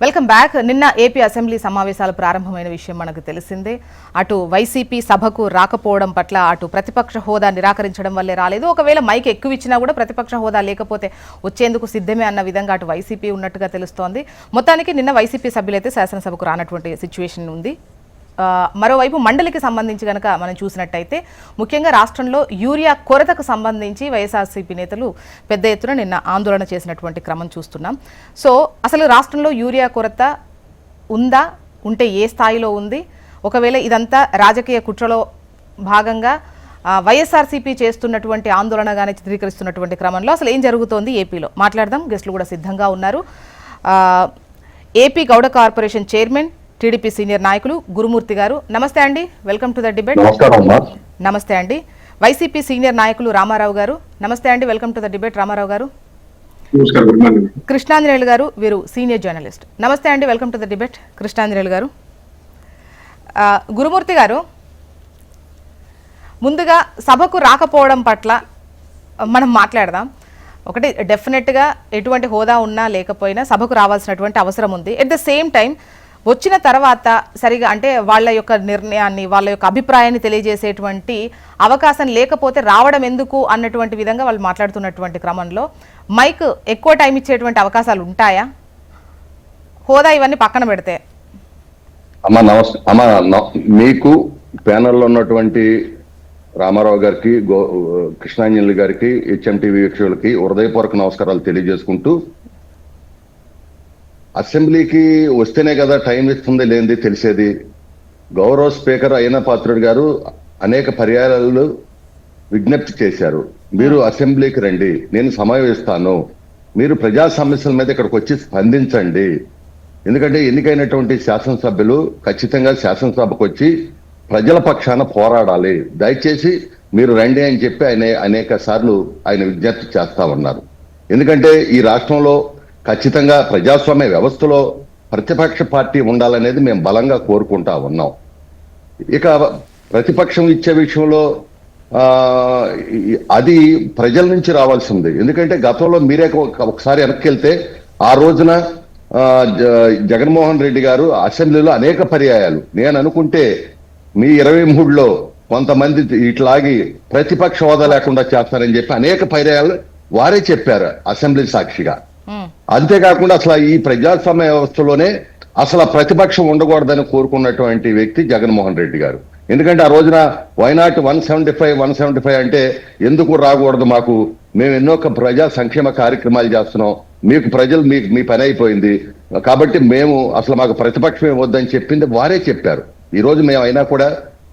Welcome back. నిన్న AP assembly సమావేశాలు ప్రారంభమైన విషయం మనకు తెలిసిందే. అటు వైసీపీ సభకు రాకపోవడం పట్ల అటు ప్రతిపక్ష హోదా నిరాకరించడం వల్లే రాలేదు. ఒకవేళ మైక్ ఎక్కువ ఇచ్చినా కూడా ప్రతిపక్ష హోదా లేకపోతే వచ్చేందుకు సిద్ధమే అన్న విధంగా అటు వైసీపీ ఉన్నట్టుగా తెలుస్తోంది. మొత్తానికి నిన్న వైసీపీ సభ్యులైతే శాసనసభకు రానటువంటి సిచ్యువేషన్ ఉంది. మరోవైపు మండలికి సంబంధించి కనుక మనం చూసినట్టయితే ముఖ్యంగా రాష్ట్రంలో యూరియా కొరతకు సంబంధించి వైఎస్ఆర్సీపీ నేతలు పెద్ద ఎత్తున నిన్న ఆందోళన చేసినటువంటి క్రమం చూస్తున్నాం. సో అసలు రాష్ట్రంలో యూరియా కొరత ఉందా, ఉంటే ఏ స్థాయిలో ఉంది, ఒకవేళ ఇదంతా రాజకీయ కుట్రలో భాగంగా వైఎస్ఆర్సీపీ చేస్తున్నటువంటి ఆందోళనగానే చిత్రీకరిస్తున్నటువంటి క్రమంలో అసలు ఏం జరుగుతోంది ఏపీలో మాట్లాడదాం. గెస్టులు కూడా సిద్ధంగా ఉన్నారు. AP Gowda corporation chairman TDP senior నాయకులు గురుమూర్తి గారు, నమస్తే అండి, వెల్కమ్ టు ద డిబేట్. నమస్తే అండి. వైసీపీ సీనియర్ నాయకులు రామారావు గారు, నమస్తే అండి, welcome to the debate. Ramarao garu. Krishnanjaneyulu garu, వీరు సీనియర్ జర్నలిస్ట్, నమస్తే అండి, welcome to the debate. Krishnanjaneyulu garu. Gurumurthy గారు, ముందుగా సభకు రాకపోవడం పట్ల మనం మాట్లాడదాం. ఒకటి, డెఫినెట్గా ఎటువంటి హోదా ఉన్నా లేకపోయినా సభకు రావాల్సినటువంటి అవసరం ఉంది. ఎట్ ద సేమ్ టైం వచ్చిన తర్వాత సరిగా అంటే వాళ్ళ యొక్క నిర్ణయాన్ని, వాళ్ళ యొక్క అభిప్రాయాన్ని తెలియజేసేటువంటి అవకాశం లేకపోతే రావడం ఎందుకు అన్నటువంటి విధంగా వాళ్ళు మాట్లాడుతున్నటువంటి క్రమంలో మైక్ ఎక్కువ టైం ఇచ్చేటువంటి అవకాశాలు ఉంటాయా? హోదా ఇవన్నీ పక్కన పెడితే. అమ్మా నమస్తే. అమ్మా మీకు ప్యానల్లో ఉన్నటువంటి రామారావు గారికి, కృష్ణాంజలి గారికి, హెచ్ఎంటీవీ వీక్షకులకి హృదయపూర్వక నమస్కారాలు తెలియజేసుకుంటూ, అసెంబ్లీకి వస్తేనే కదా టైం ఇస్తుంది లేనిది తెలిసేది. గౌరవ స్పీకర్ అయిన పాత్రుడు గారు అనేక పర్యాయాలు విజ్ఞప్తి చేశారు, మీరు అసెంబ్లీకి రండి, నేను సమయం ఇస్తాను, మీరు ప్రజా సమస్యల మీద ఇక్కడికి వచ్చి స్పందించండి. ఎందుకంటే ఎన్నికైనటువంటి శాసనసభ్యులు ఖచ్చితంగా శాసనసభకు వచ్చి ప్రజల పక్షాన పోరాడాలి, దయచేసి మీరు రండి అని చెప్పి అనేక సార్లు ఆయన విజ్ఞప్తి చేస్తా ఉన్నారు. ఎందుకంటే ఈ రాష్ట్రంలో ఖచ్చితంగా ప్రజాస్వామ్య వ్యవస్థలో ప్రతిపక్ష పార్టీ ఉండాలనేది మేము బలంగా కోరుకుంటా ఉన్నాం. ఇక ప్రతిపక్షం ఇచ్చే విషయంలో అది ప్రజల నుంచి రావాల్సింది. ఎందుకంటే గతంలో మీరే ఒకసారి వెనక్కి వెళ్తే ఆ రోజున జగన్మోహన్ రెడ్డి గారు అసెంబ్లీలో అనేక పర్యాయాలు, నేను అనుకుంటే మీ 23లో కొంతమంది ఇట్లాగి ప్రతిపక్ష హోదా లేకుండా చేస్తారని చెప్పి అనేక పర్యాయాలు వారే చెప్పారు అసెంబ్లీ సాక్షిగా. అంతేకాకుండా అసలు ఈ ప్రజాస్వామ్య వ్యవస్థలోనే అసలు ప్రతిపక్షం ఉండకూడదని కోరుకున్నటువంటి వ్యక్తి జగన్మోహన్ రెడ్డి గారు. ఎందుకంటే ఆ రోజున వైనాట్ 175 అంటే ఎందుకు రాకూడదు, మాకు మేము ఎన్నో ప్రజా సంక్షేమ కార్యక్రమాలు చేస్తున్నాం, మీకు ప్రజలు మీ పని అయిపోయింది కాబట్టి మేము అసలు మాకు ప్రతిపక్షమే వద్దని చెప్పింది వారే చెప్పారు. ఈ రోజు మేము అయినా కూడా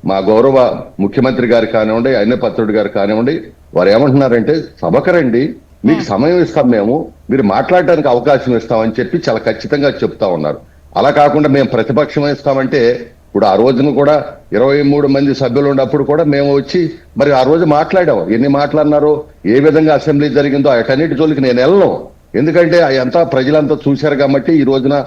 మా గౌరవ ముఖ్యమంత్రి గారు కానివ్వండి, అన్నపత్రుడు గారు కానివ్వండి, వారు ఏమంటున్నారంటే సభకు రండి, మీకు సమయం ఇస్తాం, మీరు మాట్లాడడానికి అవకాశం ఇస్తామని చెప్పి చాలా ఖచ్చితంగా చెప్తా ఉన్నారు. అలా కాకుండా మేము ప్రతిపక్షం ఇస్తామంటే, ఇప్పుడు ఆ రోజున కూడా 23 మంది సభ్యులు ఉన్నప్పుడు కూడా మేము వచ్చి మరి ఆ రోజు మాట్లాడాం. ఎన్ని మాట్లాడినారో, ఏ విధంగా అసెంబ్లీ జరిగిందో అటన్నిటి జోలికి నేను వెళ్ళను. ఎందుకంటే అంతా ప్రజలంతా చూశారు కాబట్టి ఈ రోజున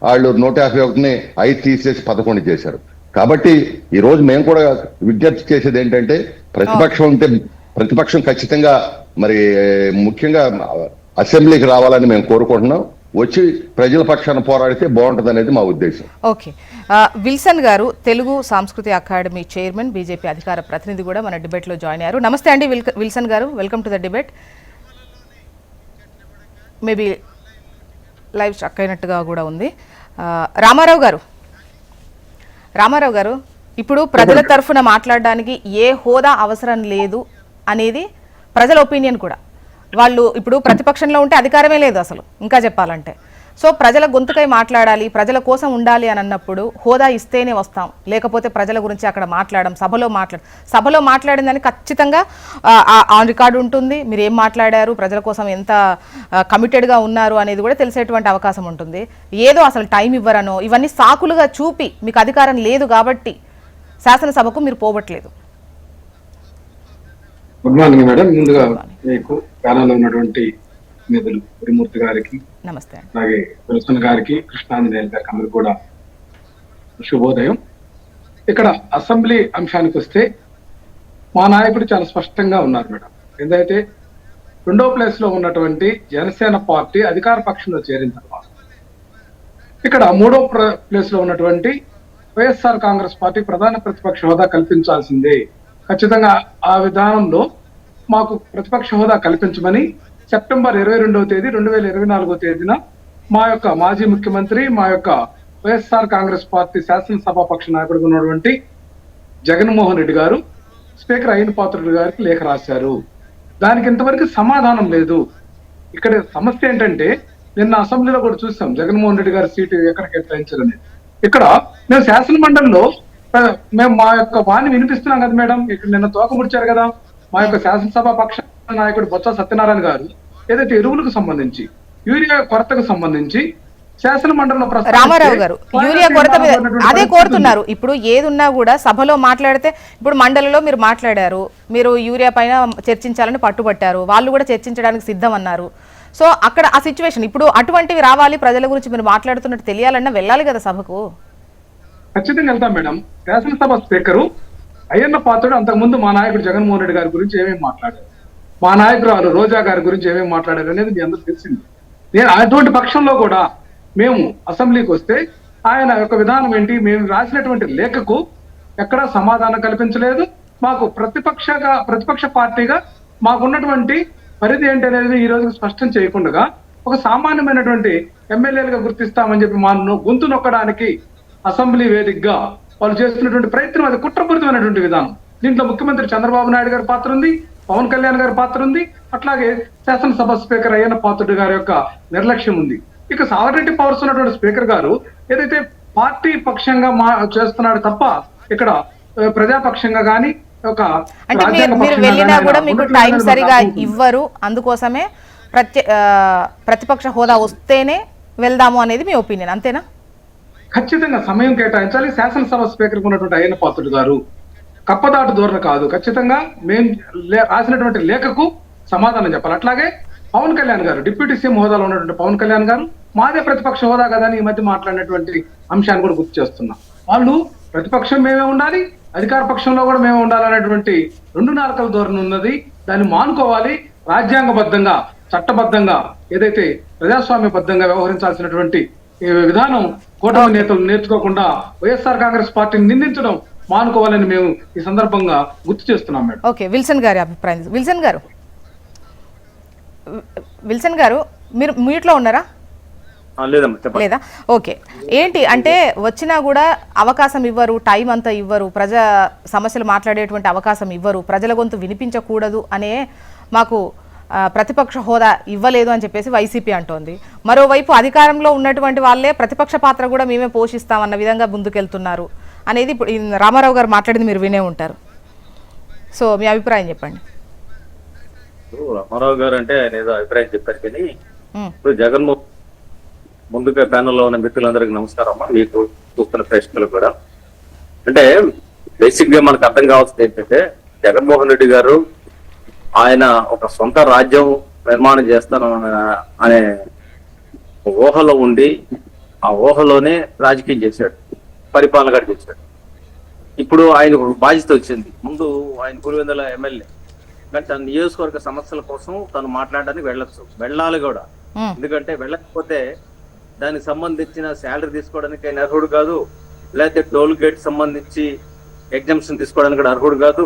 వాళ్ళు 151ని 5 తీసేసి 11 చేశారు. కాబట్టి ఈ రోజు మేము కూడా విజ్ఞప్తి చేసేది ఏంటంటే, ప్రతిపక్షం ఉంటే ప్రతిపక్షం ఖచ్చితంగా మరి ముఖ్యంగా అసెంబ్లీకి రావాలని మేము కోరుకుంటున్నాం. వచ్చి ప్రజల పక్షాన పోరాడితే బాగుంటుంది అనేది మా ఉద్దేశం. ఓకే. విల్సన్ గారు, తెలుగు సాంస్కృతిక అకాడమీ చైర్మన్, బీజేపీ అధికార ప్రతినిధి కూడా మన డిబేట్ లో జాయిన్ అయ్యారు. నమస్తే అండి విల్సన్ గారు, welcome to the debate. Maybe live struck అయినట్టుగా కూడా ఉంది. రామారావు గారు, ఇప్పుడు ప్రజల తరఫున మాట్లాడడానికి ఏ హోదా అవసరం లేదు అనేది ప్రజల ఒపీనియన్ కూడా. వాళ్ళు ఇప్పుడు ప్రతిపక్షంలో ఉంటే అధికారమే లేదు అసలు, ఇంకా చెప్పాలంటే. సో ప్రజల గొంతుకై మాట్లాడాలి, ప్రజల కోసం ఉండాలి అని అన్నప్పుడు హోదా ఇస్తేనే వస్తాం, లేకపోతే ప్రజల గురించి అక్కడ సభలో మాట్లాడిందని ఖచ్చితంగా ఆన్ రికార్డు ఉంటుంది. మీరు ఏం మాట్లాడారు, ప్రజల కోసం ఎంత కమిటెడ్గా ఉన్నారు అనేది కూడా తెలిసేటువంటి అవకాశం ఉంటుంది. ఏదో అసలు టైం ఇవ్వరనో ఇవన్నీ సాకులుగా చూపి మీకు అధికారం లేదు కాబట్టి శాసనసభకు మీరు పోవట్లేదు. Good morning madam. ముందుగా మీకు ప్యానల్లో ఉన్నటువంటి నిధులు గురుమూర్తి గారికి, నమస్తే, అలాగే విల్సన్ గారికి, కృష్ణాంజనేయులు గారికి అందరూ కూడా శుభోదయం. ఇక్కడ అసెంబ్లీ అంశానికి వస్తే మా నాయకుడు చాలా స్పష్టంగా ఉన్నారు మేడం. ఏదైతే 2వ ప్లేస్ లో ఉన్నటువంటి జనసేన పార్టీ అధికార పక్షంలో చేరిన తర్వాత ఇక్కడ మూడో ప్లేస్ లో ఉన్నటువంటి వైఎస్ఆర్ కాంగ్రెస్ పార్టీ ప్రధాన ప్రతిపక్ష హోదా కల్పించాల్సిందే. ఖచ్చితంగా ఆ విధానంలో మాకు ప్రతిపక్ష హోదా కల్పించమని సెప్టెంబర్ 22వ తేదీ 2024 తేదీన మా యొక్క మాజీ ముఖ్యమంత్రి, మా యొక్క వైఎస్ఆర్ కాంగ్రెస్ పార్టీ శాసనసభాపక్ష నాయకుడు ఉన్నటువంటి జగన్మోహన్ రెడ్డి గారు స్పీకర్ అయ్యన పాత్రుడు గారికి లేఖ రాశారు. దానికి ఇంతవరకు సమాధానం లేదు. ఇక్కడ సమస్య ఏంటంటే నిన్న అసెంబ్లీలో కూడా చూసాం జగన్మోహన్ రెడ్డి గారి సీటు ఎక్కడ కేటాయించారని. ఇక్కడ మేము శాసన మండలిలో మేము మా యొక్క వాణి వినిపిస్తున్నాం కదా మేడం. ఇక్కడ నిన్న తోక ముడిచారు కదా మా యొక్క శాసనసభ పక్ష నాయకుడు బొత్స సత్యనారాయణ గారు ఏదైతే ఎరువులకు సంబంధించి, యూరియా కొరతకు సంబంధించి శాసన మండలిలో రామారావు గారు యూరియా కొరత మీద అదే కోరుతున్నారు. ఇప్పుడు ఏది ఉన్నా కూడా సభలో మాట్లాడితే, ఇప్పుడు మండలిలో మీరు మాట్లాడారు, మీరు యూరియా పైన చర్చించాలని పట్టుబట్టారు, వాళ్ళు కూడా చర్చించడానికి సిద్ధం అన్నారు. సో అక్కడ ఆ సిచ్యువేషన్ ఇప్పుడు అటువంటివి రావాలి, ప్రజల గురించి మీరు మాట్లాడుతున్నట్టు తెలియాలన్నా వెళ్ళాలి కదా సభకు. ఖచ్చితంగా వెళ్తాం మేడం. శాసనసభ స్పీకరు అయ్యన్న పాత్రుడు అంతకుముందు మా నాయకుడు జగన్మోహన్ రెడ్డి గారి గురించి ఏమేమి మాట్లాడారు, మా నాయకురాలు రోజా గారి గురించి ఏమేమి మాట్లాడారు అనేది మీ అందరూ తెలిసింది. నేను అటువంటి పక్షంలో కూడా మేము అసెంబ్లీకి వస్తే ఆయన యొక్క విధానం ఏంటి, మేము రాసినటువంటి లేఖకు ఎక్కడా సమాధానం కల్పించలేదు. మాకు ప్రతిపక్ష పార్టీగా మాకున్నటువంటి పరిధి ఏంటి అనేది ఈ రోజు స్పష్టం చేయకుండా ఒక సామాన్యమైనటువంటి ఎమ్మెల్యేలుగా గుర్తిస్తామని చెప్పి మా గొంతు నొక్కడానికి అసెంబ్లీ వేదికగా వాళ్ళు చేస్తున్నటువంటి ప్రయత్నం అది కుట్రపూరితమైనటువంటి విధానం. దీంట్లో ముఖ్యమంత్రి చంద్రబాబు నాయుడు గారి పాత్ర ఉంది, పవన్ కళ్యాణ్ గారి పాత్ర ఉంది, అట్లాగే శాసనసభ స్పీకర్ అయ్యన్న పాత్రుడు గారి యొక్క నిర్లక్ష్యం ఉంది. ఇక సావరెడ్డి పవర్స్ ఉన్నటువంటి స్పీకర్ గారు ఏదైతే పార్టీ పక్షంగా చేస్తున్నాడు తప్ప ఇక్కడ ప్రజాపక్షంగా గాని ఒక అంటే మీరు వెళ్ళినా కూడా మీకు టైం సరిగా ఇవ్వరు, అందుకోసమే ప్రతిపక్ష హోదా వస్తేనే వెళ్దాము అనేది మీ ఒపీనియన్, అంతేనా? ఖచ్చితంగా సమయం కేటాయించాలి. శాసనసభ స్పీకర్ ఉన్నటువంటి అయ్యన్న పాత్రుడు గారు కప్పదాటు ధోరణి కాదు, ఖచ్చితంగా మేము రాసినటువంటి లేఖకు సమాధానం చెప్పాలి. అట్లాగే పవన్ కళ్యాణ్ గారు డిప్యూటీ సీఎం హోదాలో ఉన్నటువంటి పవన్ కళ్యాణ్ గారు మాదే ప్రతిపక్ష హోదా కదా అని ఈ మధ్య మాట్లాడినటువంటి అంశాన్ని కూడా గుర్తు చేస్తున్నాం. వాళ్ళు ప్రతిపక్షం మేమే ఉండాలి, అధికార పక్షంలో కూడా మేమే ఉండాలనేటువంటి రెండు నాలుకల ధోరణి ఉన్నది. దాన్ని మానుకోవాలి. రాజ్యాంగబద్ధంగా, చట్టబద్ధంగా ఏదైతే ప్రజాస్వామ్యబద్ధంగా వ్యవహరించాల్సినటువంటి విధానం కూటమి నేతలు నేర్చుకోకుండా వైఎస్ఆర్ కాంగ్రెస్ పార్టీని నిందించడం మానుకోవాలని మేము ఈ సందర్భంగా గుర్తు చేస్తున్నాం మేడం. ఓకే, విల్సన్ గారి అభిప్రాయం. విల్సన్ గారు మీరు మ్యూట్లో ఉన్నారా? లేదా? ఓకే. ఏంటి అంటే వచ్చినా కూడా అవకాశం ఇవ్వరు, టైం అంతా ఇవ్వరు, ప్రజా సమస్యలు మాట్లాడేటువంటి అవకాశం ఇవ్వరు, ప్రజల గొంతు వినిపించకూడదు అనే మాకు ప్రతిపక్ష హోదా ఇవ్వలేదు అని చెప్పేసి వైసీపీ అంటోంది. మరోవైపు అధికారంలో ఉన్నటువంటి వాళ్ళే ప్రతిపక్ష పాత్ర కూడా మేమే పోషిస్తామన్న విధంగా ముందుకెళ్తున్నారు అనేది ఇప్పుడు రామారావు గారు మాట్లాడింది మీరు వినే ఉంటారు. సో మీ అభిప్రాయం చెప్పండి. రామారావు గారు అంటే ఆయన ఏదో అభిప్రాయం చెప్పారు, కానీ ఇప్పుడు జగన్మోహన్ ముందుగా ప్యానెల్లో ఉన్న మిత్రులందరికీ నమస్కారం అమ్మా, మీకు చూస్తున్న ప్రేక్షకులు కూడా. అంటే బేసిక్ గా మనకు అర్థం కావాల్సింది ఏంటంటే జగన్మోహన్ రెడ్డి గారు ఆయన ఒక సొంత రాజ్యం నిర్మాణం చేస్తాను అనే ఊహలో ఉండి ఆ ఊహలోనే రాజకీయం చేశాడు, పరిపాలన కూడా చేశాడు. ఇప్పుడు ఆయన బాధ్యత వచ్చింది. ముందు ఆయన పులివెందుల ఎమ్మెల్యే, కానీ తన నియోజకవర్గ సమస్యల కోసం తను మాట్లాడడానికి వెళ్ళాలి కూడా. ఎందుకంటే వెళ్ళకపోతే దానికి సంబంధించిన శాలరీ తీసుకోవడానికి ఆయన అర్హుడు కాదు, లేకపోతే టోల్ గేట్ సంబంధించి ఎగ్జామ్షన్ తీసుకోవడానికి కూడా అర్హుడు కాదు,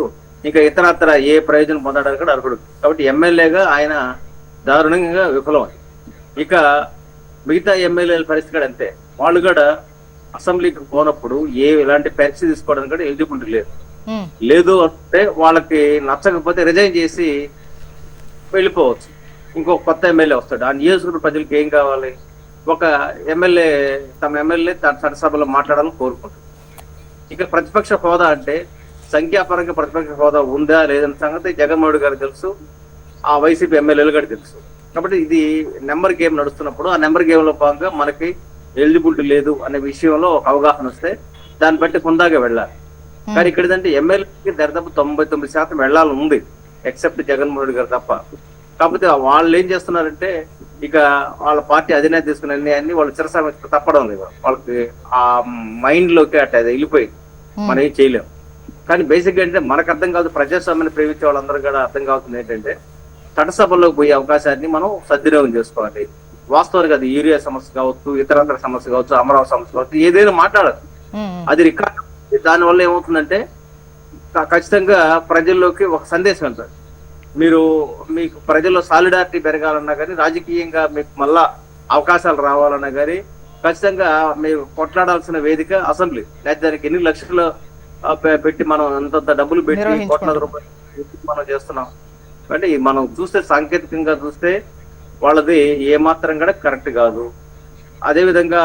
ఇంకా ఇతరత్ర ఏ ప్రయోజనం పొందడానికి కూడా అర్హుడు. కాబట్టి ఎమ్మెల్యేగా ఆయన దారుణంగా విఫలం. ఇక మిగతా ఎమ్మెల్యేల పరిస్థితి కూడా అంతే. వాళ్ళు కూడా అసెంబ్లీకి పోనప్పుడు ఎలాంటి పరీక్ష తీసుకోవడానికి కూడా ఎలిజిబిలిటీ లేదు అంటే వాళ్ళకి నచ్చకపోతే రిజైన్ చేసి వెళ్ళిపోవచ్చు. ఇంకో కొత్త ఎమ్మెల్యే వస్తాడు. ఆ నియోజకవర్గ ప్రజలకు ఏం కావాలి? ఒక ఎమ్మెల్యే తమ ఎమ్మెల్యే తన చట్టసభలో మాట్లాడాలని కోరుకుంటారు. ఇక ప్రతిపక్ష హోదా అంటే సంఖ్యాపరంగా ప్రతిపక్ష హోదా ఉందా లేదన్న సంగతి జగన్మోహన్ గారు తెలుసు, ఆ వైసీపీ ఎమ్మెల్యేలు కూడా తెలుసు. కాబట్టి ఇది నెంబర్ గేమ్ నడుస్తున్నప్పుడు ఆ నెంబర్ గేమ్ లో భాగంగా మనకి ఎలిజిబిలిటీ లేదు అనే విషయంలో ఒక అవగాహన వస్తే దాన్ని బట్టి హుందాగా వెళ్ళాలి. కానీ ఇక్కడదంటే ఎమ్మెల్యేకి దరిదాపు 99% వెళ్ళాలని ఉంది, ఎక్సెప్ట్ జగన్మోహన్ గారు తప్ప. కాకపోతే వాళ్ళు ఏం చేస్తున్నారంటే ఇక వాళ్ళ పార్టీ అధినేత తీసుకునే నిర్ణయాన్ని వాళ్ళు చిరసామి తప్పడం లేదు. వాళ్ళకి ఆ మైండ్ లోకి అట్లా అది వెళ్ళిపోయింది, మనం ఏం చేయలేము. కానీ బేసిక్ గా అంటే మనకు అర్థం కాదు, ప్రజాస్వామ్యాన్ని ప్రేమించే వాళ్ళందరూ కూడా అర్థం కావుతుంది ఏంటంటే చట్టసభల్లోకి పోయే అవకాశాన్ని మనం సద్వినియోగం చేసుకోవాలి. వాస్తవానికి అది యూరియా సమస్య కావచ్చు, ఇతర సమస్య కావచ్చు, అమరావతి సమస్య కావచ్చు, ఏదైనా మాట్లాడదు. అది రికార్డ్. దాని వల్ల ఏమవుతుందంటే ఖచ్చితంగా ప్రజల్లోకి ఒక సందేశం వెళ్తారు. మీకు ప్రజల్లో సాలిడారిటీ పెరగాలన్నా కానీ, రాజకీయంగా మీకు మళ్ళా అవకాశాలు రావాలన్నా కానీ ఖచ్చితంగా మీరు కొట్లాడాల్సిన వేదిక అసెంబ్లీ. లేకపోతే దానికి ఎన్ని లక్షలు పెట్టి మనం అంతంత డబ్బులు పెట్టి కోట్లాది రూపాయలు మనం చేస్తున్నాం అంటే మనం చూస్తే సాంకేతికంగా చూస్తే వాళ్ళది ఏమాత్రం కూడా కరెక్ట్ కాదు. అదే విధంగా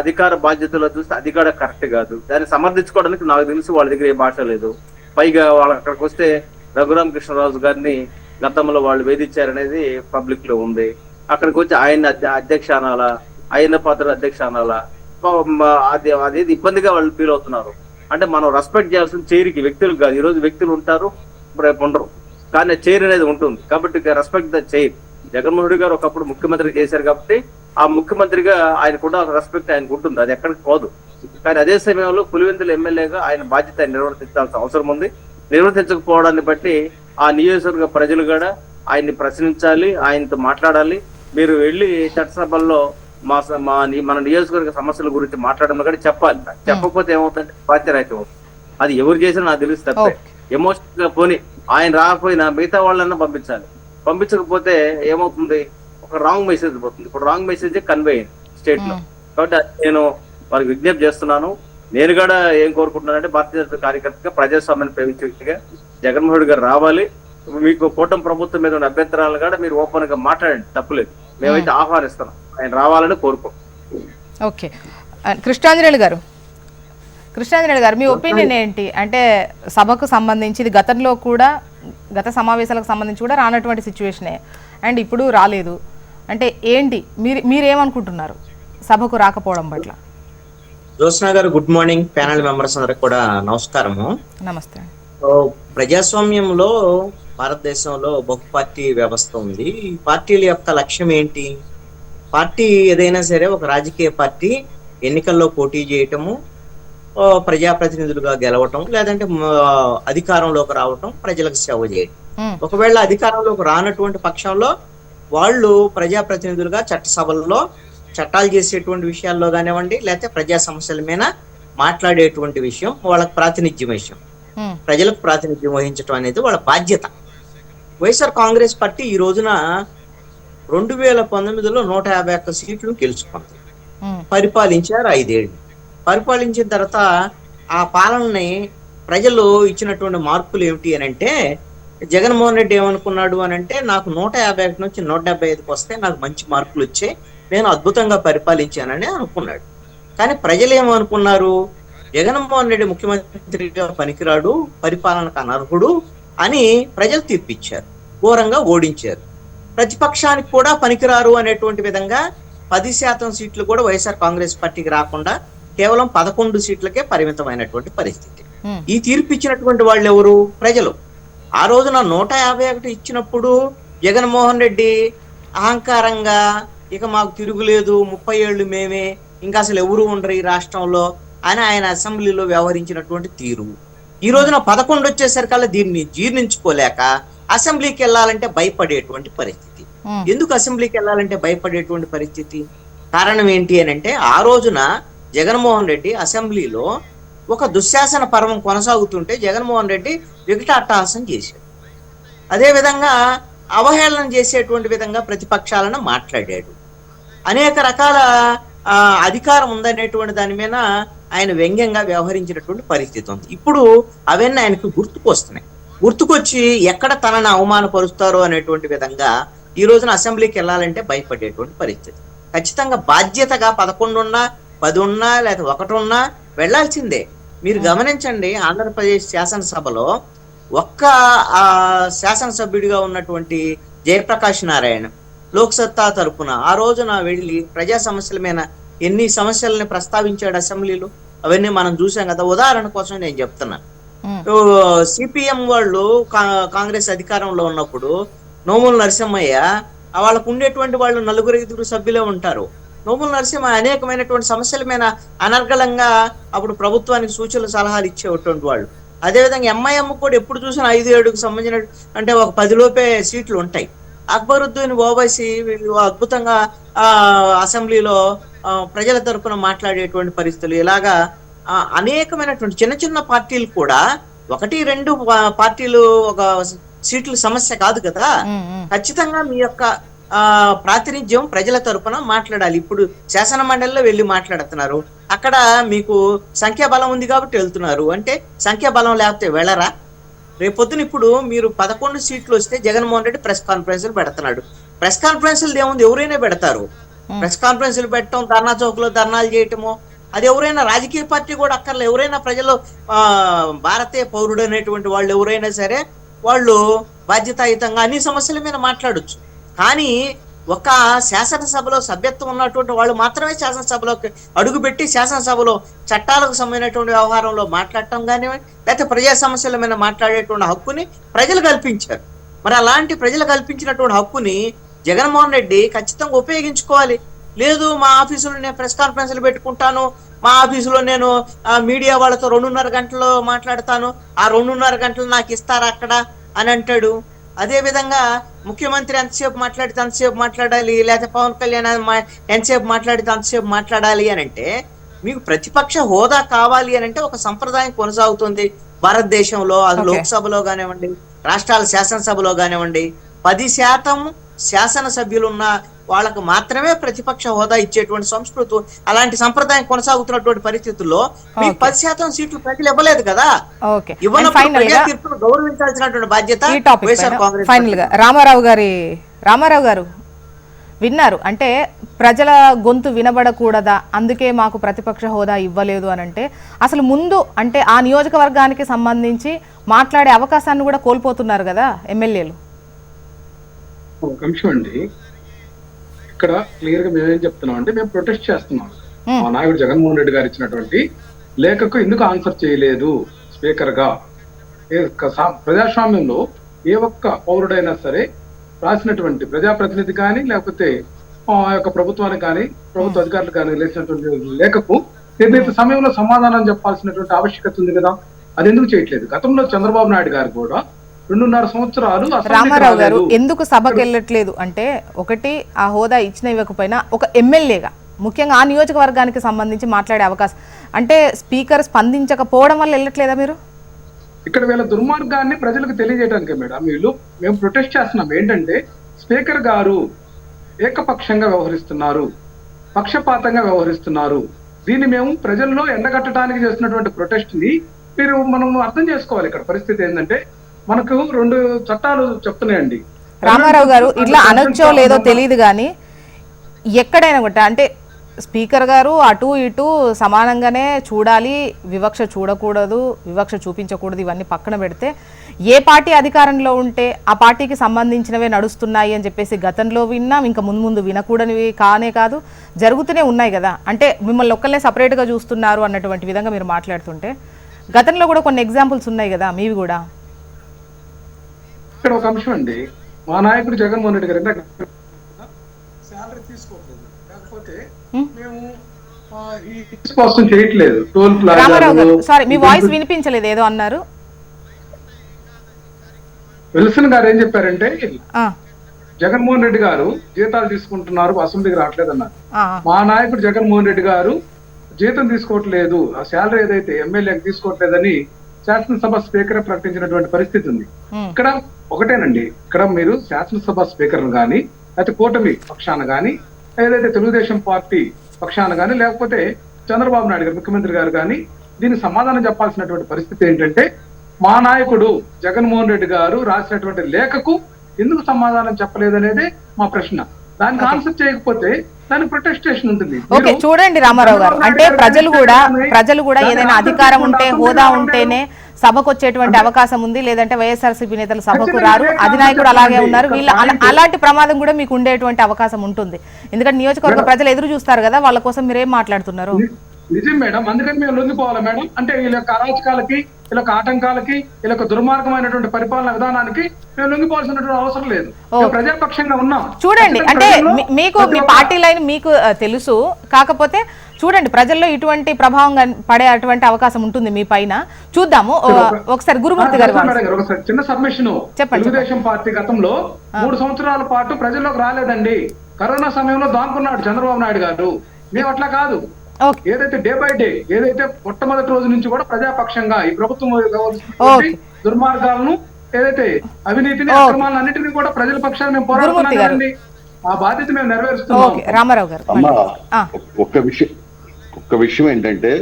అధికార బాధ్యతలో చూస్తే అది కూడా కరెక్ట్ కాదు. దాన్ని సమర్థించుకోవడానికి నాకు తెలిసి వాళ్ళ దగ్గర ఏ భాష లేదు. పైగా వాళ్ళు అక్కడికి వస్తే రఘురామ కృష్ణరాజు గారిని గతంలో వాళ్ళు వేధించారనేది పబ్లిక్ లో ఉంది. అక్కడికి వచ్చి ఆయన అధ్యక్ష అనాలా, అయ్యన్న పాత్ర అధ్యక్ష అనాలా, అది ఇబ్బందిగా వాళ్ళు ఫీల్ అవుతున్నారు. అంటే మనం రెస్పెక్ట్ చేయాల్సిన చైర్కి, వ్యక్తులు కాదు. ఈ రోజు వ్యక్తులు ఉంటారు, రేపు ఉండరు, కానీ చైర్ అనేది ఉంటుంది. కాబట్టి respect the chair. Jaganmohan Reddy గారు ఒకప్పుడు ముఖ్యమంత్రి చేశారు కాబట్టి ఆ ముఖ్యమంత్రిగా ఆయన కూడా రెస్పెక్ట్ ఆయనకు ఉంటుంది, అది ఎక్కడికి పోదు. కానీ అదే సమయంలో పులివెందుల ఎమ్మెల్యేగా ఆయన బాధ్యత ఆయన నిర్వర్తించాల్సిన అవసరం ఉంది. నిర్వర్తించకపోవడాన్ని బట్టి ఆ నియోజకవర్గ ప్రజలు కూడా ఆయన్ని ప్రశ్నించాలి, ఆయనతో మాట్లాడాలి. మీరు వెళ్ళి చట్టసభల్లో మన నియోజకవర్గ సమస్యల గురించి మాట్లాడడం కూడా చెప్పాలి. చెప్పకపోతే ఏమవుతుందంటే బాధ్యత అవుతుంది. అది ఎవరు చేసినా నాకు తెలిసి తప్పే. ఎమోషనల్ గా పోని ఆయన రాకపోయినా మిగతా వాళ్ళన్నా పంపించాలి. పంపించకపోతే ఏమవుతుంది, ఒక రాంగ్ మెసేజ్ పోతుంది. ఇప్పుడు రాంగ్ మెసేజ్ కన్వే అయింది స్టేట్ లో. కాబట్టి నేను వారికి విజ్ఞప్తి చేస్తున్నాను. నేను కూడా ఏం కోరుకుంటున్నానంటే భారతీయ జనతా కార్యకర్తగా, ప్రజాస్వామ్యాన్ని ప్రేమించే వ్యక్తిగా జగన్మోహన్ రెడ్డి గారు రావాలి. మీకు కూటమి ప్రభుత్వం మీద ఉన్న అభ్యంతరాలు కూడా మీరు ఓపెన్ గా మాట్లాడండి, తప్పులేదు. మేమైతే ఆహ్వానిస్తున్నాం, ఆయన రావాలని కోరుకో. ఓకే, కృష్ణాంజనేయులు గారు మీ ఒపీనియన్ ఏంటి? అంటే సభకు సంబంధించి ఇది గతంలో కూడా, గత సమావేశాలకు సంబంధించి కూడా రానటువంటి సిచ్యువేషనే, అండ్ ఇప్పుడు రాలేదు అంటే ఏంటి, మీరేమనుకుంటున్నారు సభకు రాకపోవడం పట్ల? జ్యోత్స్న గారు గుడ్ మార్నింగ్. ప్యానల్ మెంబర్స్ అందరికి కూడా నమస్కారము. నమస్తే. ప్రజాస్వామ్యంలో భారతదేశంలో బహుపార్టీ వ్యవస్థ ఉంది. ఈ పార్టీల యొక్క లక్ష్యం ఏంటి? పార్టీ ఏదైనా సరే, ఒక రాజకీయ పార్టీ ఎన్నికల్లో పోటీ చేయటము, ప్రజాప్రతినిధులుగా గెలవటం, లేదంటే అధికారంలోకి రావటం, ప్రజలకు సేవ చేయటం. ఒకవేళ అధికారంలోకి రానటువంటి పక్షంలో వాళ్ళు ప్రజాప్రతినిధులుగా చట్టసభల్లో చట్టాలు చేసేటువంటి విషయాల్లో కానివ్వండి, లేకపోతే ప్రజా సమస్యల మీద మాట్లాడేటువంటి విషయం వాళ్ళకి ప్రాతినిధ్యం విషయం, ప్రజలకు ప్రాతినిధ్యం వహించడం అనేది వాళ్ళ బాధ్యత. వైఎస్ఆర్ కాంగ్రెస్ పార్టీ ఈ రోజున 2019లో 151 సీట్లు గెలుచుకుంది. పరిపాలించారు 5 ఏళ్ళు. పరిపాలించిన తర్వాత ఆ పాలనని ప్రజలు ఇచ్చినటువంటి మార్పులు ఏమిటి అని అంటే, జగన్మోహన్ రెడ్డి ఏమనుకున్నాడు అని అంటే, నాకు 151 నుంచి 175కి వస్తే నాకు మంచి మార్కులు వచ్చాయి, నేను అద్భుతంగా పరిపాలించానని అనుకున్నాడు. కానీ ప్రజలు ఏమనుకున్నారు, జగన్మోహన్ రెడ్డి ముఖ్యమంత్రిగా పనికిరాడు, పరిపాలనకు అనర్హుడు అని ప్రజలు తీర్పిచ్చారు, ఘోరంగా ఓడించారు. ప్రతిపక్షానికి కూడా పనికిరారు అనేటువంటి విధంగా 10% సీట్లు కూడా వైఎస్ఆర్ కాంగ్రెస్ పార్టీకి రాకుండా కేవలం 11 సీట్లకే పరిమితమైనటువంటి పరిస్థితి. ఈ తీర్పు ఇచ్చినటువంటి వాళ్ళు ఎవరు? ప్రజలు. ఆ రోజున 151 ఇచ్చినప్పుడు జగన్మోహన్ రెడ్డి అహంకారంగా ఇక మాకు తిరుగులేదు, 30 ఏళ్ళు మేమే, ఇంకా అసలు ఎవరు ఉండరు ఈ రాష్ట్రంలో అని ఆయన అసెంబ్లీలో వ్యవహరించినటువంటి తీరు. ఈ రోజున 11 వచ్చేసరికల్లా దీన్ని జీర్ణించుకోలేక అసెంబ్లీకి వెళ్ళాలంటే భయపడేటువంటి పరిస్థితి. ఎందుకు అసెంబ్లీకి వెళ్ళాలంటే భయపడేటువంటి పరిస్థితి? కారణం ఏంటి అని అంటే, ఆ రోజున జగన్మోహన్ రెడ్డి అసెంబ్లీలో ఒక దుశ్శాసన పర్వం కొనసాగుతుంటే జగన్మోహన్ రెడ్డి వికటాట్టహాసం చేశాడు. అదే విధంగా అవహేళన చేసేటువంటి విధంగా ప్రతిపక్షాలను మాట్లాడాడు. అనేక రకాల అధికారం ఉందనేటువంటి దాని మీద ఆయన వ్యంగ్యంగా వ్యవహరించినటువంటి పరిస్థితి ఉంది. ఇప్పుడు అవన్నీ ఆయనకు గుర్తుకొస్తున్నాయి. గుర్తుకొచ్చి ఎక్కడ తనని అవమానపరుస్తారో అనేటువంటి విధంగా ఈ రోజున అసెంబ్లీకి వెళ్ళాలంటే భయపడేటువంటి పరిస్థితి. ఖచ్చితంగా బాధ్యతగా 11 ఉన్నా, 10 ఉన్నా, లేకపోతే 1 ఉన్నా వెళ్లాల్సిందే. మీరు గమనించండి, ఆంధ్రప్రదేశ్ శాసనసభలో ఒక్క శాసనసభ్యుడిగా ఉన్నటువంటి జయప్రకాష్ నారాయణ లోక్సత్తా తరపున ఆ రోజున వెళ్ళి ప్రజా సమస్యల మీద ఎన్ని సమస్యలని ప్రస్తావించాడు అసెంబ్లీలో, అవన్నీ మనం చూసాం కదా. ఉదాహరణ కోసం నేను చెప్తున్నా, సిపిఎం వాళ్ళు కాంగ్రెస్ అధికారంలో ఉన్నప్పుడు నోముల నరసింహయ్య, వాళ్ళకు ఉండేటువంటి వాళ్ళు 4-5 సభ్యులే ఉంటారు. నోముల నరసింహ అనేకమైనటువంటి సమస్యల మీద అనర్గళంగా అప్పుడు ప్రభుత్వానికి సూచనలు సలహాలు ఇచ్చేటువంటి వాళ్ళు. అదేవిధంగా ఎంఐఎం కూడా ఎప్పుడు చూసినా 5-7కు సంబంధించిన అంటే ఒక 10 లోపే సీట్లు ఉంటాయి. అక్బరుద్దీన్ ఓవైసీ వీళ్ళు అద్భుతంగా అసెంబ్లీలో ప్రజల తరపున మాట్లాడేటువంటి పరిస్థితులు, ఇలాగా అనేకమైనటువంటి చిన్న చిన్న పార్టీలు కూడా 1-2 పార్టీలు ఒక సీట్ల సమస్య కాదు కదా. ఖచ్చితంగా మీ యొక్క ప్రాతినిధ్యం ప్రజల తరపున మాట్లాడాలి. ఇప్పుడు శాసన మండలిలో వెళ్ళి మాట్లాడుతున్నారు, అక్కడ మీకు సంఖ్యాబలం ఉంది కాబట్టి వెళ్తున్నారు. అంటే సంఖ్యాబలం లేకపోతే వెళ్ళరా? రేపొద్దున ఇప్పుడు మీరు 11 సీట్లు వస్తే జగన్మోహన్ రెడ్డి ప్రెస్ కాన్ఫరెన్స్లు పెడుతున్నాడు. ప్రెస్ కాన్ఫరెన్స్లు ఏముంది, ఎవరైనా పెడతారు. ప్రెస్ కాన్ఫరెన్స్లు పెట్టడం, ధర్నా చౌక్లో ధర్నాలు చేయటము, అది ఎవరైనా రాజకీయ పార్టీ కూడా అక్కర్లే. ఎవరైనా ప్రజలు భారతీయ పౌరుడు అనేటువంటి వాళ్ళు ఎవరైనా సరే వాళ్ళు బాధ్యతాయుతంగా అన్ని సమస్యల మీద మాట్లాడొచ్చు. కానీ ఒక శాసనసభలో సభ్యత్వం ఉన్నటువంటి వాళ్ళు మాత్రమే శాసనసభలోకి అడుగుపెట్టి శాసనసభలో చట్టాలకు సంబంధించినటువంటి వ్యవహారంలో మాట్లాడటం కానివ్వండి, లేకపోతే ప్రజా సమస్యల మీద మాట్లాడేటువంటి హక్కుని ప్రజలు కల్పించారు. మరి అలాంటి ప్రజలు కల్పించినటువంటి హక్కుని జగన్మోహన్ రెడ్డి ఖచ్చితంగా ఉపయోగించుకోవాలి. లేదు మా ఆఫీసులో నేను ప్రెస్ కాన్ఫరెన్స్లు పెట్టుకుంటాను, మా ఆఫీసులో నేను మీడియా వాళ్ళతో 2.5 గంటలు మాట్లాడతాను, ఆ 2.5 గంటలు నాకు ఇస్తారా అక్కడ అని అంటాడు. అదే విధంగా ముఖ్యమంత్రి ఎంతసేపు మాట్లాడితే అంతసేపు మాట్లాడాలి, లేకపోతే పవన్ కళ్యాణ్ ఎంతసేపు మాట్లాడితే అంతసేపు మాట్లాడాలి అని అంటే, మీకు ప్రతిపక్ష హోదా కావాలి అని అంటే ఒక సంప్రదాయం కొనసాగుతుంది భారతదేశంలో. అది లోక్సభలో కానివ్వండి, రాష్ట్రాల శాసనసభలో కానివ్వండి, 10% శాసనసభ్యులున్న వాళ్ళకు మాత్రమే ప్రతిపక్ష హోదా ఇచ్చేటువంటి సంస్కృతి, అలాంటి సంప్రదాయం కొనసాగుతున్నటువంటి పరిస్థితుల్లో మీకు 10% సీట్లు ప్రజలు ఇవ్వలేదు కదా. ఇవ్వనప్పుడు గౌరవించాల్సినటువంటి బాధ్యత వైఎస్ఆర్ కాంగ్రెస్. ఫైనల్ గా రామారావు గారు విన్నారు, అంటే ప్రజల గొంతు వినబడకూడదా, అందుకే మాకు ప్రతిపక్ష హోదా ఇవ్వలేదు అని అంటే, అసలు ముందు అంటే ఆ నియోజకవర్గానికి సంబంధించి మాట్లాడే అవకాశాన్ని కూడా కోల్పోతున్నారు కదా ఎమ్మెల్యేలు. ఒక నిమిషం అండి, ఇక్కడ క్లియర్ గా మేమేం చెప్తున్నాం అంటే, మేము ప్రొటెస్ట్ చేస్తున్నాం. మా నాయకుడు జగన్మోహన్ రెడ్డి గారు ఇచ్చినటువంటి లేఖకు ఎందుకు ఆన్సర్ చేయలేదు స్పీకర్ గా. ప్రజాస్వామ్యంలో ఏ ఒక్క పౌరుడైనా సరే రాసినటువంటి ప్రజాప్రతినిధి కానీ లేకపోతే ఆ యొక్క ప్రభుత్వానికి కానీ ప్రభుత్వ అధికారులు కానీ లేచినటువంటి లేఖకు నిర్ణీత సమయంలో సమాధానం చెప్పాల్సినటువంటి ఆవశ్యకత ఉంది కదా. అది ఎందుకు చేయట్లేదు? గతంలో చంద్రబాబు నాయుడు గారు కూడా 2.5 సంవత్సరాలు రామారావు గారు ఎందుకు సభకు వెళ్ళట్లేదు అంటే, ఒకటి ఆ హోదా ఇచ్చిన ఇవ్వకపోయినా ఒక ఎమ్మెల్యేగా ముఖ్యంగా ఆ నియోజకవర్గానికి సంబంధించి మాట్లాడే అవకాశం, అంటే స్పీకర్ స్పందించకపోవడం వల్ల వెళ్ళట్లేదా మీరు? ఇక్కడ వీళ్ళ దుర్మార్గాన్ని ప్రజలకు తెలియజేయడానికి మేడం మేము ప్రొటెస్ట్ చేస్తున్నాం. ఏంటంటే స్పీకర్ గారు ఏకపక్షంగా వ్యవహరిస్తున్నారు, పక్షపాతంగా వ్యవహరిస్తున్నారు. దీన్ని మేము ప్రజల్లో ఎండగట్టడానికి చేస్తున్నటువంటి ప్రొటెస్ట్ ని మనం అర్థం చేసుకోవాలి. ఇక్కడ పరిస్థితి ఏంటంటే, మనకు 2 చట్టాలు చెప్తున్నాయండి. రామారావు గారు ఇట్లా అనొచ్చో లేదో తెలియదు కానీ ఎక్కడైనా కూడా అంటే స్పీకర్ గారు అటు ఇటు సమానంగానే చూడాలి, వివక్ష చూడకూడదు, వివక్ష చూపించకూడదు, ఇవన్నీ పక్కన పెడితే ఏ పార్టీ అధికారంలో ఉంటే ఆ పార్టీకి సంబంధించినవే నడుస్తున్నాయి అని చెప్పేసి గతంలో విన్నాం, ఇంకా ముందు వినకూడనివి కానే కాదు జరుగుతూనే ఉన్నాయి కదా. అంటే మిమ్మల్ని ఒక్కళ్ళే సపరేట్గా చూస్తున్నారు అన్నటువంటి విధంగా మీరు మాట్లాడుతుంటే గతంలో కూడా కొన్ని ఎగ్జాంపుల్స్ ఉన్నాయి కదా మీవి కూడా. ఇక్కడ ఒక అంశం అండి, మా నాయకుడు జగన్మోహన్ రెడ్డి గారు శాలరీ తీసుకోవట్లేదు, లేకపోతే మేము కోసం చేయట్లేదు. టోల్ ప్లాజా సారీ మీ వాయిస్ వినిపించలేదు, ఏదో అన్నారు. విల్సన్ గారు ఏం చెప్పారంటే, జగన్మోహన్ రెడ్డి గారు జీతాలు తీసుకుంటున్నారు, అసెంబ్లీకి రావట్లేదు అన్నారు. మా నాయకుడు జగన్మోహన్ రెడ్డి గారు జీతం తీసుకోవట్లేదు, ఆ శాలరీ ఏదైతే ఎమ్మెల్యేకి తీసుకోవట్లేదని శాసనసభ స్పీకర్ ప్రకటించినటువంటి పరిస్థితి ఉంది. ఇక్కడ ఒకటేనండి, ఇక్కడ మీరు శాసనసభ స్పీకర్ గాని లేకపోతే కూటమి పక్షాన గాని ఏదైతే తెలుగుదేశం పార్టీ పక్షాన గాని లేకపోతే చంద్రబాబు నాయుడు గారు ముఖ్యమంత్రి గారు కానీ దీనికి సమాధానం చెప్పాల్సినటువంటి పరిస్థితి ఏంటంటే, మా నాయకుడు జగన్మోహన్ రెడ్డి గారు రాసినటువంటి లేఖకు ఎందుకు సమాధానం చెప్పలేదనేదే మా ప్రశ్న. దానికి ఆన్సర్ చేయకపోతే దానికి ప్రొటెస్టేషన్ ఉంటుంది. ఓకే, చూడండి రామారావు గారు, అంటే ప్రజలు కూడా ఏదైనా అధికారం ఉంటే హోదా ఉంటేనే సభకు వచ్చేటువంటి అవకాశం ఉంది, లేదంటే వైఎస్ఆర్సీపీ నేతలు సభకు రారు, అధినాయకుడు అలాగే ఉన్నారు, వీళ్ళు అలాంటి ప్రమాదం కూడా మీకు ఉండేటువంటి అవకాశం ఉంటుంది. ఎందుకంటే నియోజకవర్గ ప్రజలు ఎదురు చూస్తారు కదా, వాళ్ళ కోసం మీరేం మాట్లాడుతున్నారు? నిజం మేడం, అందుకని మేము లొంగిపోవాలా మేడం? అంటే వీళ్ళ యొక్క అరాచకాలకి, వీళ్ళ యొక్క ఆటంకాలకి, వీళ్ళ యొక్క దుర్మార్గమైనటువంటి పరిపాలన విధానానికి మేము లొంగిపోవాల్సినటువంటి అవసరం లేదు. మేము ప్రజాపక్షంగా ఉన్నాం. చూడండి, అంటే ప్రజల్లో మీకు మీ ప్రతి ఒక్క- పార్టీ లైన్ మీకు తెలుసు, కాకపోతే చూడండి ప్రజల్లో ఇటువంటి ప్రభావం పడే అటువంటి అవకాశం ఉంటుంది మీ పైన. చూద్దాము. ఒకసారి గురుమూర్తి గారు మేడం గారు, ఒకసారి చిన్న సబ్మిషన్. చెప్పండి. తెలుగుదేశం పార్టీ గతంలో 3 సంవత్సరాల పాటు ప్రజల్లోకి రాలేదండి. కరోనా సమయంలో దాక్కున్నాడు చంద్రబాబు నాయుడు గారు. మేము అట్లా కాదు. ఓకే. ఏదైతే డే బై డే, ఏదైతే మొట్టమొదటి రోజు నుంచి కూడా ప్రజాపక్షంగా ఈ ప్రభుత్వం ఓకే. దుర్మార్గాలను, ఏదైతే అవినీతిని, ఓకే. అక్రమాలను అన్నింటినీ కూడా ప్రజల పక్షాన్ని మేము పోరాడుతున్నాం గురుమూర్తి గారు. కదండి. ఆ బాధ్యత మేము నెరవేరుస్తున్నాం. ఓకే, రామారావు గారు. అమ్మా ఆ. ఒక్క విషయం ఏంటంటే,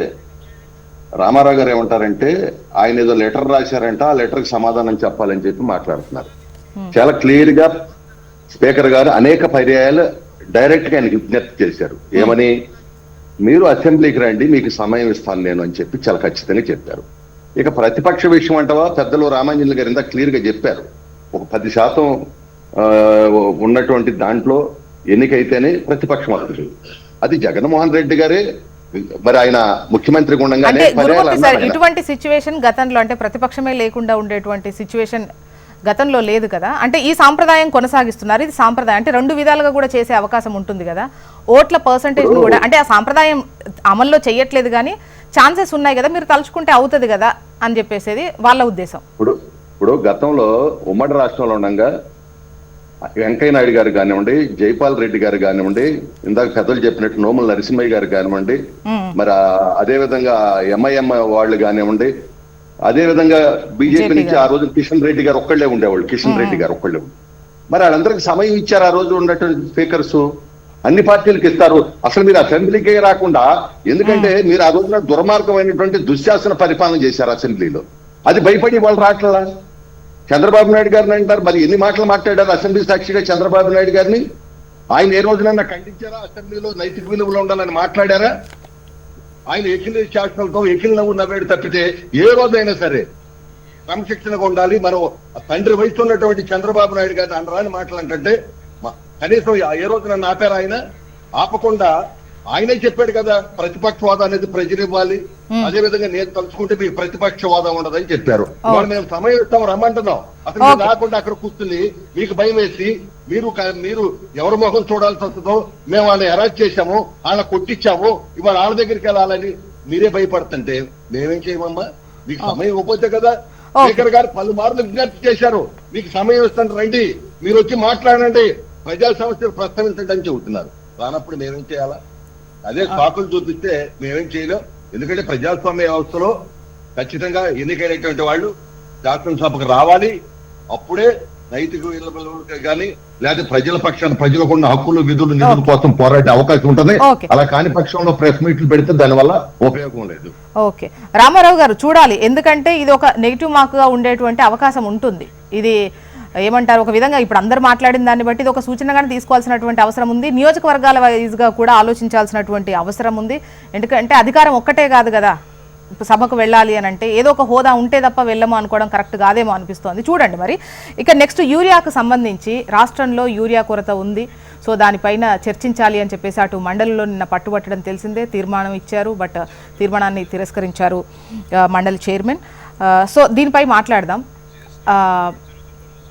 రామారావు గారు ఏమంటారంటే ఆయన ఏదో లెటర్ రాశారంట, ఆ లెటర్ కి సమాధానం చెప్పాలని చెప్పి మాట్లాడుతున్నారు. చాలా క్లియర్ గా స్పీకర్ గారు అనేక పర్యాయాలు డైరెక్ట్ గా ఆయనకి విజ్ఞప్తి చేశారు. ఏమని, మీరు అసెంబ్లీకి రండి, మీకు సమయం ఇస్తాను నేను అని చెప్పి చాలా ఖచ్చితంగా చెప్పారు. ఇక ప్రతిపక్ష విషయం అంటవా, పెద్దలు రామాంజనులు గారు ఇంత క్లియర్ గా చెప్పారు. ఒక 10% ఉన్నటువంటి దాంట్లో ఎన్నికైతేనే ప్రతిపక్షం అవుతుంది. అది జగన్మోహన్ రెడ్డి గారే మరి ఆయన ముఖ్యమంత్రి ఉండగానే అంటే గురుమూర్తి సార్, ఆయన. ఇటువంటి సిచ్యువేషన్ గతంలో అంటే ప్రతిపక్షమే లేకుండా ఉండేటువంటి సిచ్యువేషన్ గతంలో లేదు కదా. అంటే ఈ సాంప్రదాయం కొనసాగిస్తున్నారు. ఇది సాంప్రదాయం అంటే 2 విధాలుగా కూడా చేసే అవకాశం ఉంటుంది కదా. ఓట్ల పర్సంటేజ్ కూడా అంటే ఆ సాంప్రదాయం అమల్లో చేయట్లేదు కానీ ఛాన్సెస్ ఉన్నాయి కదా, మీరు తలుచుకుంటే అవుతుంది కదా అని చెప్పేసేది వాళ్ళ ఉద్దేశం. ఇప్పుడు గతంలో ఉమ్మడి రాష్ట్రంలో ఉండగా వెంకయ్య నాయుడు గారు కానివ్వండి, జైపాల్ రెడ్డి గారు కానివ్వండి, ఇందాక పెద్దలు చెప్పినట్టు నోముల నరసింహయ్య గారు కానివ్వండి, మరి అదే విధంగా ఎంఐఎం వాళ్ళు కానివ్వండి, అదే విధంగా బీజేపీ నుంచి ఆ రోజు కిషన్ రెడ్డి గారు ఒక్కళ్ళే ఉండేవాళ్ళు. కిషన్ రెడ్డి గారు ఒక్కళ్ళే ఉండే. మరి వాళ్ళందరికీ సమయం ఇచ్చారు ఆ రోజు ఉన్నటువంటి స్పీకర్స్. అన్ని పార్టీలకు ఇస్తారు. అసలు మీరు అసెంబ్లీకే రాకుండా, ఎందుకంటే మీరు ఆ రోజున దుర్మార్గమైనటువంటి దుశ్శాసన పరిపాలన చేశారు అసెంబ్లీలో. అది భయపడి వాళ్ళు రావట్లా. చంద్రబాబు నాయుడు గారిని అంటారు, మరి ఎన్ని మాటలు మాట్లాడారు అసెంబ్లీ సాక్షిగా చంద్రబాబు నాయుడు గారిని? ఆయన ఏ రోజునన్నా ఖండించారా? అసెంబ్లీలో నైతిక విలువలు ఉండాలని మాట్లాడారా? ఆయన ఎకిలి శాస్త్రాలతో ఎకిలి నవ్వు నవ్వాడు తప్పితే ఏ రోజైనా సరే క్రమశిక్షణగా ఉండాలి, మనం తండ్రి వయసు ఉన్నటువంటి చంద్రబాబు నాయుడు గారిని అనరాని మాటలు అంటే కనీసం ఏ రోజున ఆపారు? ఆయన ఆపకుండా ఆయనే చెప్పాడు కదా, ప్రతిపక్ష హోదా అనేది ప్రజలు ఇవ్వాలి, అదే విధంగా నేను తలుచుకుంటే మీకు ప్రతిపక్ష హోదా ఉండదని చెప్పారు. ఇవాళ మేము సమయం ఇస్తాం రమ్మంటున్నాం, అసలు మీరు రాకుండా అక్కడ కూర్చుని మీకు భయం వేసి మీరు ఎవరి ముఖం చూడాల్సి వస్తుందో, మేము వాళ్ళని అరెస్ట్ చేశాము, వాళ్ళని కొట్టించాము, ఇవాళ వాళ్ళ దగ్గరికి వెళ్ళాలని మీరే భయపడుతుంటే మేమేం చేయమమ్మా? మీకు సమయం ఇవ్వకపోతే కదా. స్పీకర్ గారు పలుమార్లు విజ్ఞప్తి చేశారు, మీకు సమయం ఇస్తాను రండి, మీరు వచ్చి మాట్లాడండి, ప్రజా సమస్యలు ప్రస్తావించండి అని చెబుతున్నారు. రానప్పుడు మేమేం చేయాలా? అదే సాకులు చూపిస్తే మేమేం చేయలేం. ఎందుకంటే ప్రజాస్వామ్య వ్యవస్థలో ఖచ్చితంగా ఎన్నికైనటువంటి వాళ్ళు శాసనసభకు రావాలి. అప్పుడే నైతిక విలువలు కానీ లేదా ప్రజల పక్షాన ప్రజలకు ఉన్న హక్కులు, విధులు, నిధుల కోసం పోరాడే అవకాశం ఉంటుంది. అలా కాని పక్షంలో ప్రెస్ మీట్లు పెడితే దానివల్ల ఉపయోగం లేదు. ఓకే, రామారావు గారు చూడాలి, ఎందుకంటే ఇది ఒక నెగిటివ్ మార్క్ గా ఉండేటువంటి అవకాశం ఉంటుంది. ఇది ఏమంటారు, ఒక విధంగా ఇప్పుడు అందరు మాట్లాడిన దాన్ని బట్టి ఇది ఒక సూచనగానే తీసుకోవాల్సినటువంటి అవసరం ఉంది. నియోజకవర్గాల వైజ్గా కూడా ఆలోచించాల్సినటువంటి అవసరం ఉంది. ఎందుకంటే అధికారం ఒక్కటే కాదు కదా, సభకు వెళ్ళాలి అని అంటే ఏదో ఒక హోదా ఉంటే తప్ప వెళ్ళము అనుకోవడం కరెక్ట్ కాదేమో అనిపిస్తోంది. చూడండి మరి ఇక నెక్స్ట్ యూరియాకు సంబంధించి రాష్ట్రంలో యూరియా కొరత ఉంది. సో దానిపైన చర్చించాలి అని చెప్పేసి అటు మండలిలో నిన్న పట్టుబట్టడం తెలిసిందే. తీర్మానం ఇచ్చారు, బట్ తీర్మానాన్ని తిరస్కరించారు మండలి చైర్మన్. సో దీనిపై మాట్లాడదాం.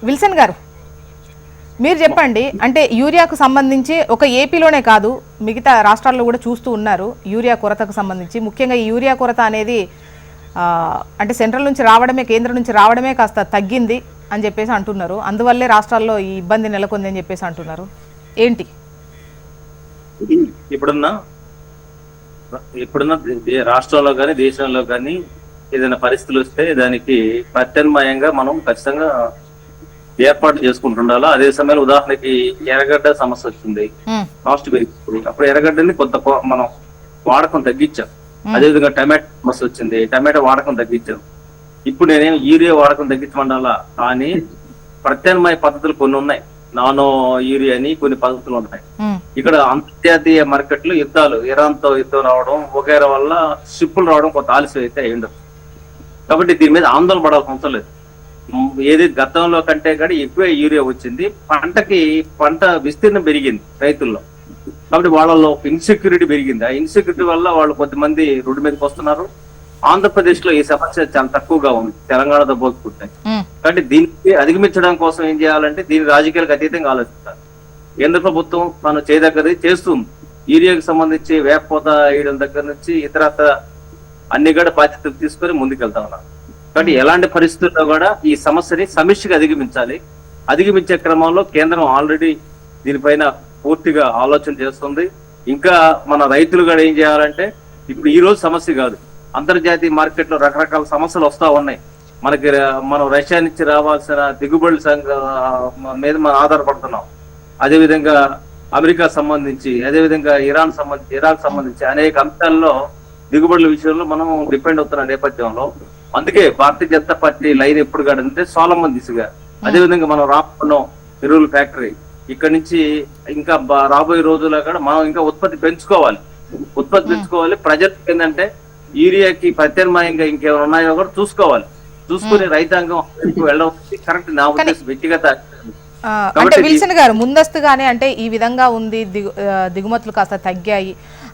విల్సన్ గారు, మీరు చెప్పండి, అంటే యూరియాకు సంబంధించి ఒక ఏపీలోనే కాదు మిగతా రాష్ట్రాల్లో కూడా చూస్తూ ఉన్నారు యూరియా కొరతకు సంబంధించి. ముఖ్యంగా ఈ యూరియా కొరత అనేది అంటే సెంట్రల్ నుంచి రావడమే, కేంద్రం నుంచి రావడమే కాస్త తగ్గింది అని చెప్పేసి అంటున్నారు. అందువల్లే రాష్ట్రాల్లో ఈ ఇబ్బంది నెలకొంది అని చెప్పేసి అంటున్నారు. ఏంటి ఇప్పుడున్న రాష్ట్రంలో కానీ దేశంలో కానీ ఏదైనా పరిస్థితులు వస్తే దానికి ప్రత్యామ్నాయంగా మనం ఖచ్చితంగా ఏర్పాటు చేసుకుంటుండాలా. అదే సమయంలో ఉదాహరణకి ఎర్రగడ్డ సమస్య వచ్చింది, కాస్ట్ పెరిగింది. అప్పుడు ఎర్రగడ్డని కొంత మనం వాడకం తగ్గించాం. అదేవిధంగా టమాటో సమస్య వచ్చింది, టమాటో వాడకం తగ్గించాం. ఇప్పుడు నేనేం యూరియా వాడకం తగ్గించమండాలా, కానీ ప్రత్యామ్నాయ పద్ధతులు కొన్ని ఉన్నాయి. నానో యూరియా అని కొన్ని పద్ధతులు ఉన్నాయి. ఇక్కడ అంతర్జాతీయ మార్కెట్లు యుద్ధాలు, ఇరాన్ తో యుద్ధం రావడం వగైరా వల్ల షిప్పులు రావడం కొంత ఆలస్యం అయితే అయ్యిండదు. కాబట్టి దీని మీద ఆందోళన పడాల్సిన అవసరం లేదు. ఏది గతంలో కంటే కూడా ఎక్కువ యూరియా వచ్చింది. పంట విస్తీర్ణం పెరిగింది రైతుల్లో. కాబట్టి వాళ్ళలో ఇన్సెక్యూరిటీ పెరిగింది. ఆ ఇన్సెక్యూరిటీ వల్ల వాళ్ళు కొద్దిమంది రోడ్డు మీదకి వస్తున్నారు. ఆంధ్రప్రదేశ్ లో ఈ సమస్య చాలా తక్కువగా ఉంది తెలంగాణతో పోల్చుకుంటే. కాబట్టి దీన్ని అధిగమించడం కోసం ఏం చేయాలంటే దీని రాజకీయాలకు అతీతంగా ఆలోచించాలి. కేంద్ర ప్రభుత్వం తను చేయదగ్గది చేస్తుంది. యూరియాకి సంబంధించి వేపపోత వేయడం దగ్గర నుంచి ఇతరత్ర అన్ని కూడా బాధ్యతలు తీసుకొని ముందుకెళ్తా ఉన్నారు. కాబట్టి ఎలాంటి పరిస్థితుల్లో కూడా ఈ సమస్యని సమిష్టిగా అధిగమించాలి. అధిగమించే క్రమంలో కేంద్రం ఆల్రెడీ దీనిపైన పూర్తిగా ఆలోచన చేస్తుంది. ఇంకా మన రైతులు కూడా ఏం చేయాలంటే ఇప్పుడు ఈ రోజు సమస్య కాదు, అంతర్జాతీయ మార్కెట్ లో రకరకాల సమస్యలు వస్తా ఉన్నాయి. మనం రష్యా నుంచి రావాల్సిన దిగుబడుల మీద మనం ఆధారపడుతున్నాం. అదేవిధంగా అమెరికా సంబంధించి, అదేవిధంగా ఇరాక్ సంబంధించి అనేక అంశాల్లో దిగుబడుల విషయంలో మనం డిపెండ్ అవుతున్న నేపథ్యంలో అందుకే భారతీయ జనతా పార్టీ లైన్ ఎప్పుడు కాదంటే సోలమన్ దిశగా. అదేవిధంగా మనం రామగుండం ఎరువుల ఫ్యాక్టరీ ఇక్కడ నుంచి ఇంకా రాబోయే రోజుల్లో కూడా మనం ఇంకా ఉత్పత్తి పెంచుకోవాలి. ప్రజలకు ఏంటంటే యూరియాకి ప్రత్యామ్నాయంగా ఇంకేమైనా ఉన్నాయో కూడా చూసుకుని రైతాంగం వెళ్ళడం కరెక్ట్ నా ఉద్దేశం వ్యక్తిగత. అంటే విల్సన్ గారు ముందస్తుగానే అంటే ఈ విధంగా ఉంది, దిగుమతులు కాస్త తగ్గాయి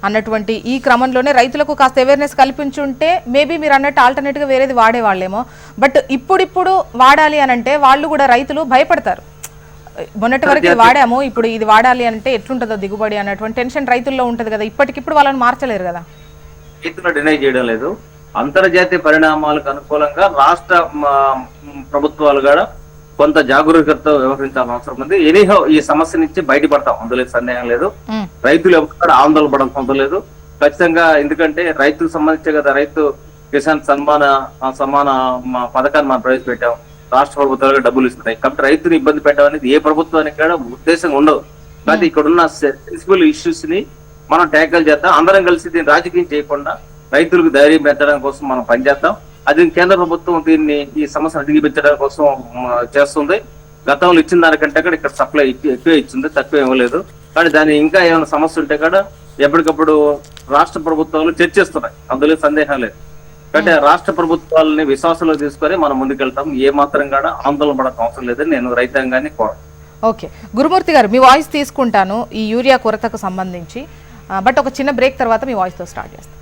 అన్నటువంటి ఈ క్రమంలోనే రైతులకు కాస్త అవేర్నెస్ కల్పించుంటే మేబీ మీరు అన్నట్టు ఆల్టర్నేట్ గా వేరేది వాడేవాళ్ళేమో. బట్ ఇప్పుడు వాడాలి అని అంటే వాళ్ళు కూడా రైతులు భయపడతారు. మొన్నటి వరకు ఇది వాడాము, ఇప్పుడు ఇది వాడాలి అంటే ఎట్లుంటుందో దిగుబడి అన్నటువంటి టెన్షన్ రైతుల్లో ఉంటది కదా. ఇప్పటికిప్పుడు వాళ్ళని మార్చలేరు కదా. రైతులు డినై చేయడం లేదు. అంతర్జాతీయ పరిణామాలకు అనుకూలంగా రాష్ట్ర ప్రభుత్వాలు కూడా కొంత జాగరూకతతో వ్యవహరించాల్సిన అవసరం ఉంది. ఎనీహో ఈ సమస్య నుంచి బయటపడతాం, అందులో సందేహం లేదు. రైతులు ఎప్పుడు ఆందోళన పడాల్సిన లేదు ఖచ్చితంగా. ఎందుకంటే రైతులకు సంబంధించే కదా రైతు కిసాన్ సమ్మాన పథకాన్ని మనం ప్రవేశపెట్టాం. రాష్ట్ర ప్రభుత్వాలకు డబ్బులు ఇస్తున్నాయి. కాబట్టి రైతుని ఇబ్బంది పెట్టడం అనేది ఏ ప్రభుత్వానికి కూడా ఉద్దేశం ఉండదు. కానీ ఇక్కడ ఉన్న సెన్సిబుల్ ఇష్యూస్ ని మనం ట్యాకిల్ చేద్దాం. అందరం కలిసి దీన్ని రాజకీయం చేయకుండా రైతులకు ధైర్యం పెంచడం కోసం మనం పనిచేద్దాం. అది కేంద్ర ప్రభుత్వం ఈ సమస్యను అధిగమించడం కోసం చేస్తుంది. గతంలో ఇచ్చిన దానికంటే కూడా ఇక్కడ సప్లై ఎక్కువ ఇచ్చింది, తక్కువ ఇవ్వలేదు. కానీ దాని ఇంకా ఏమైనా సమస్య ఉంటే కూడా ఎప్పటికప్పుడు రాష్ట్ర ప్రభుత్వాలు చర్చిస్తున్నాయి, అందులో సందేహం లేదు. కాబట్టి రాష్ట్ర ప్రభుత్వాలని విశ్వాసంలో తీసుకొని మనం ముందుకెళ్తాం. ఏ మాత్రం కూడా ఆందోళన పడాల్సిన అవసరం లేదని నేను రైతాంగాన్ని కోరుతాను. ఓకే గురుమూర్తి గారు, మీ వాయిస్ తీసుకుంటాను ఈ యూరియా కొరతకు సంబంధించి. బట్ ఒక చిన్న బ్రేక్ తర్వాత మీ వాయిస్తో స్టార్ట్ చేస్తాను.